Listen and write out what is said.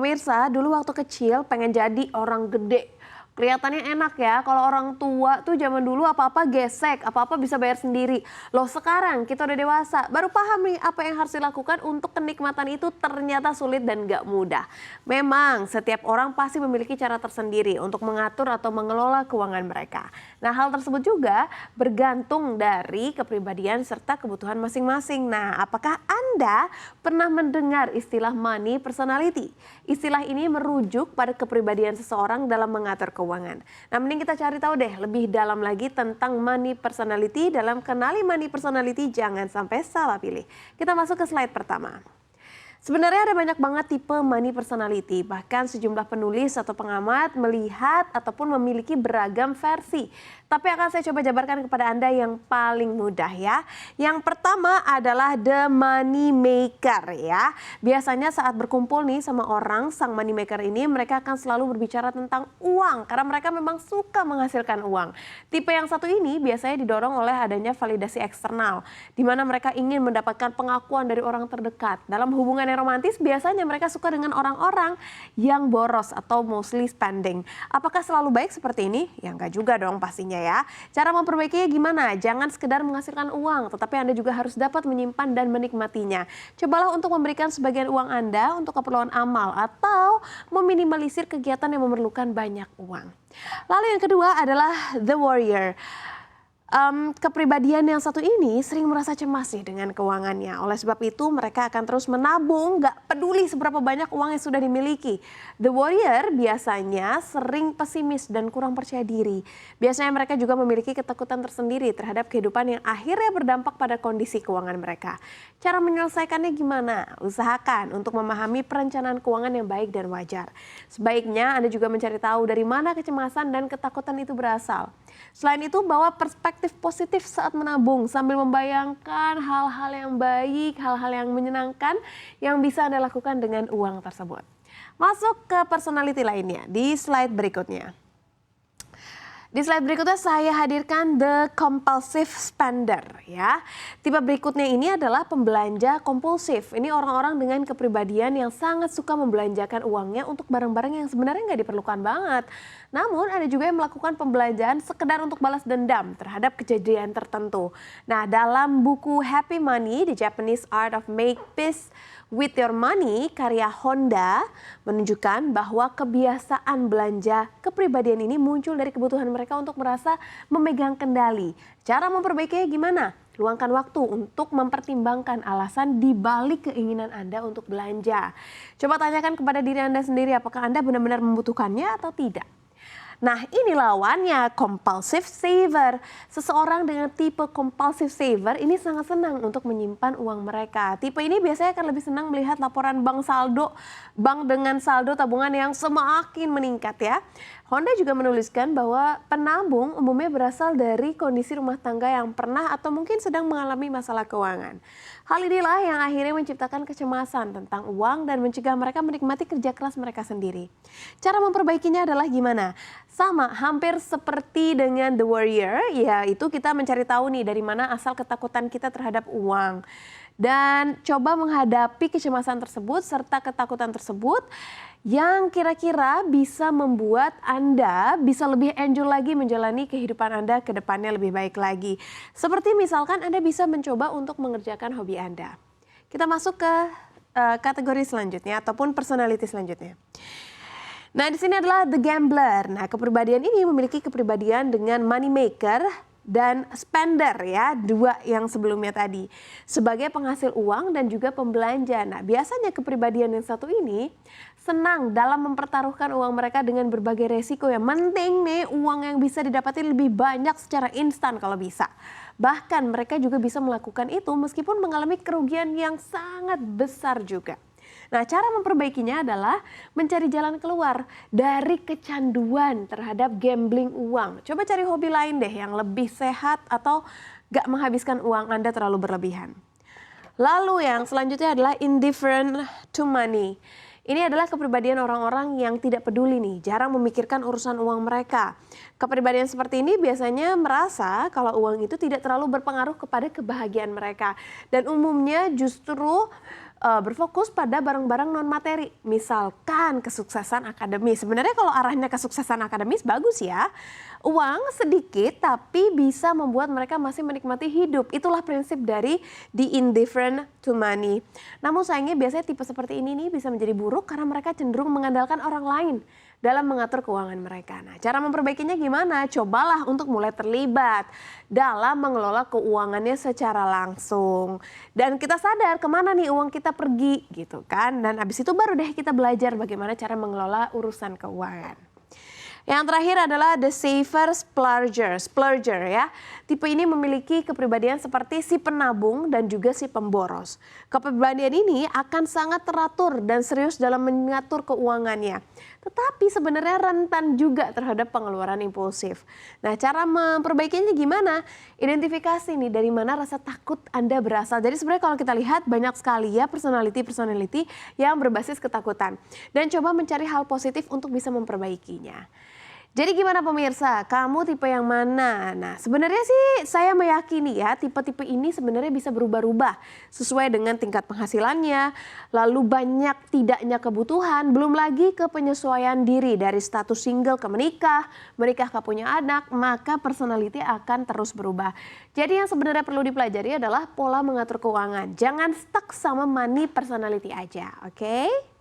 Pemirsa, dulu waktu kecil pengen jadi orang gede. Kelihatannya enak ya, kalau orang tua tuh zaman dulu apa-apa gesek, apa-apa bisa bayar sendiri. Loh sekarang kita udah dewasa, baru paham nih apa yang harus dilakukan untuk kenikmatan itu ternyata sulit dan gak mudah. Memang setiap orang pasti memiliki cara tersendiri untuk mengatur atau mengelola keuangan mereka. Nah hal tersebut juga bergantung dari kepribadian serta kebutuhan masing-masing. Nah apakah Anda pernah mendengar istilah money personality? Istilah ini merujuk pada kepribadian seseorang dalam mengatur keuangan. Nah, mending kita cari tahu deh lebih dalam lagi tentang money personality. Dalam Kenali Money Personality, jangan sampai salah pilih. Kita masuk ke slide pertama. Sebenarnya ada banyak banget tipe money personality, bahkan sejumlah penulis atau pengamat melihat ataupun memiliki beragam versi. Tapi akan saya coba jabarkan kepada Anda yang paling mudah ya. Yang pertama adalah the money maker ya. Biasanya saat berkumpul nih sama orang, sang money maker ini mereka akan selalu berbicara tentang uang karena mereka memang suka menghasilkan uang. Tipe yang satu ini biasanya didorong oleh adanya validasi eksternal, di mana mereka ingin mendapatkan pengakuan dari orang terdekat. Dalam hubungan yang romantis biasanya mereka suka dengan orang-orang yang boros atau mostly spending. Apakah selalu baik seperti ini? Ya enggak juga dong pastinya ya. Cara memperbaikinya gimana? Jangan sekedar menghasilkan uang, tetapi Anda juga harus dapat menyimpan dan menikmatinya. Cobalah untuk memberikan sebagian uang Anda untuk keperluan amal atau meminimalisir kegiatan yang memerlukan banyak uang. Lalu yang kedua adalah the warrior. Kepribadian yang satu ini sering merasa cemas nih dengan keuangannya. Oleh sebab itu mereka akan terus menabung, gak peduli seberapa banyak uang yang sudah dimiliki. The warrior biasanya sering pesimis dan kurang percaya diri. Biasanya mereka juga memiliki ketakutan tersendiri terhadap kehidupan yang akhirnya berdampak pada kondisi keuangan mereka. Cara menyelesaikannya gimana? Usahakan untuk memahami perencanaan keuangan yang baik dan wajar. Sebaiknya Anda juga mencari tahu dari mana kecemasan dan ketakutan itu berasal. Selain itu, bawa perspektif positif saat menabung sambil membayangkan hal-hal yang baik, hal-hal yang menyenangkan yang bisa Anda lakukan dengan uang tersebut. Masuk ke personality lainnya di slide berikutnya. Di slide berikutnya saya hadirkan the compulsive spender ya. Tipe berikutnya ini adalah pembelanja kompulsif. Ini orang-orang dengan kepribadian yang sangat suka membelanjakan uangnya untuk barang-barang yang sebenarnya nggak diperlukan banget. Namun ada juga yang melakukan pembelanjaan sekedar untuk balas dendam terhadap kejadian tertentu. Nah dalam buku Happy Money, The Japanese Art of Make Peace with Your Money, karya Honda menunjukkan bahwa kebiasaan belanja kepribadian ini muncul dari kebutuhan mereka untuk merasa memegang kendali. Cara memperbaikinya gimana? Luangkan waktu untuk mempertimbangkan alasan di balik keinginan Anda untuk belanja. Coba tanyakan kepada diri Anda sendiri apakah Anda benar-benar membutuhkannya atau tidak. Nah ini lawannya compulsive saver. Seseorang dengan tipe compulsive saver ini sangat senang untuk menyimpan uang mereka. Tipe ini biasanya akan lebih senang melihat laporan bank dengan saldo tabungan yang semakin meningkat ya. Honda juga menuliskan bahwa penabung umumnya berasal dari kondisi rumah tangga yang pernah atau mungkin sedang mengalami masalah keuangan. Hal inilah yang akhirnya menciptakan kecemasan tentang uang dan mencegah mereka menikmati kerja keras mereka sendiri. Cara memperbaikinya adalah gimana? Sama, hampir seperti dengan The Warrior, yaitu kita mencari tahu nih dari mana asal ketakutan kita terhadap uang. Dan coba menghadapi kecemasan tersebut serta ketakutan tersebut yang kira-kira bisa membuat Anda bisa lebih enjoy lagi menjalani kehidupan Anda ke depannya lebih baik lagi. Seperti misalkan Anda bisa mencoba untuk mengerjakan hobi Anda. Kita masuk ke kategori selanjutnya ataupun personality selanjutnya. Nah di sini adalah the gambler. Nah kepribadian ini memiliki kepribadian dengan money maker dan spender ya, dua yang sebelumnya tadi. Sebagai penghasil uang dan juga pembelanja. Nah biasanya kepribadian yang satu ini senang dalam mempertaruhkan uang mereka dengan berbagai resiko. Yang penting nih uang yang bisa didapati lebih banyak secara instan kalau bisa. Bahkan mereka juga bisa melakukan itu meskipun mengalami kerugian yang sangat besar juga. Nah cara memperbaikinya adalah mencari jalan keluar dari kecanduan terhadap gambling uang. Coba cari hobi lain deh yang lebih sehat atau gak menghabiskan uang Anda terlalu berlebihan. Lalu yang selanjutnya adalah indifferent to money. Ini adalah kepribadian orang-orang yang tidak peduli nih, jarang memikirkan urusan uang mereka. Kepribadian seperti ini biasanya merasa kalau uang itu tidak terlalu berpengaruh kepada kebahagiaan mereka. Dan umumnya justru berfokus pada barang-barang non materi. Misalkan kesuksesan akademis. Sebenarnya kalau arahnya kesuksesan akademis bagus ya. Uang sedikit tapi bisa membuat mereka masih menikmati hidup. Itulah prinsip dari the indifferent to money. Namun sayangnya biasanya tipe seperti ini nih bisa menjadi buruk karena mereka cenderung mengandalkan orang lain dalam mengatur keuangan mereka. Nah, cara memperbaikinya gimana? Cobalah untuk mulai terlibat dalam mengelola keuangannya secara langsung. Dan kita sadar kemana nih uang kita pergi gitu kan. Dan abis itu baru deh kita belajar bagaimana cara mengelola urusan keuangan. Yang terakhir adalah the safer splurger ya. Tipe ini memiliki kepribadian seperti si penabung dan juga si pemboros. Kepribadian ini akan sangat teratur dan serius dalam mengatur keuangannya. Tetapi sebenarnya rentan juga terhadap pengeluaran impulsif. Nah, cara memperbaikinya gimana? Identifikasi nih dari mana rasa takut Anda berasal. Jadi sebenarnya kalau kita lihat banyak sekali ya personality yang berbasis ketakutan. Dan coba mencari hal positif untuk bisa memperbaikinya. Jadi gimana pemirsa, kamu tipe yang mana? Nah sebenarnya sih saya meyakini ya tipe-tipe ini sebenarnya bisa berubah-ubah sesuai dengan tingkat penghasilannya, lalu banyak tidaknya kebutuhan, belum lagi ke penyesuaian diri dari status single ke menikah ke punya anak, maka personality akan terus berubah. Jadi yang sebenarnya perlu dipelajari adalah pola mengatur keuangan, jangan stuck sama money personality aja, oke?